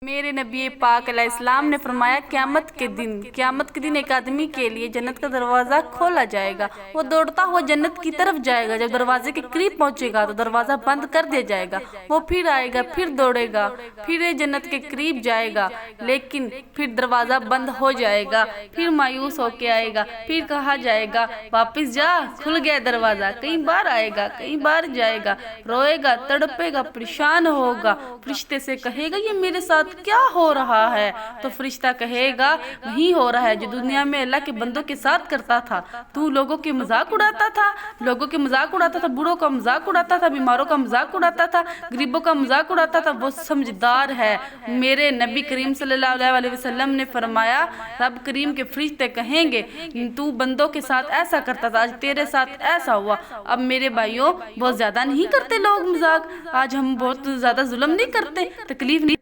मेरे नबी पाक अलैहिस्सलाम ने फरमाया क़यामत के दिन एक आदमी के लिए जन्नत का दरवाज़ा खोला जाएगा। वो दौड़ता हुआ जन्नत की तरफ जाएगा। जब दरवाजे के करीब पहुंचेगा तो दरवाज़ा बंद कर दिया जाएगा। वो फिर आएगा, फिर दौड़ेगा, फिर जन्नत के करीब जाएगा, लेकिन फिर दरवाज़ा बंद हो जाएगा। फिर मायूस होके आएगा, फिर कहा जाएगा वापस जा, खुल गया दरवाज़ा। कई बार आएगा, कई बार जाएगा, रोएगा, तड़पेगा, परेशान होगा। फरिश्ते से कहेगा ये मेरे साथ क्या हो रहा है? तो फरिश्ता कहेगा वही हो रहा है जो दुनिया में अल्लाह के बंदों के साथ करता था। तू लोगों के मजाक उड़ाता था, लोगों के मजाक उड़ाता था, बूढ़ों का मजाक उड़ाता था, बीमारों का मजाक उड़ाता था, गरीबों का मजाक उड़ाता था। वो समझदार है। मेरे नबी करीम सल्लल्लाहु अलैहि वसल्लम ने फरमाया रब करीम के फरिश्ते कहेंगे तू बंदों के साथ ऐसा करता था, आज तेरे साथ ऐसा हुआ। अब मेरे भाइयों बहुत ज्यादा नहीं करते लोग मजाक, आज हम बहुत ज्यादा जुल्म नहीं करते, तकलीफ नहीं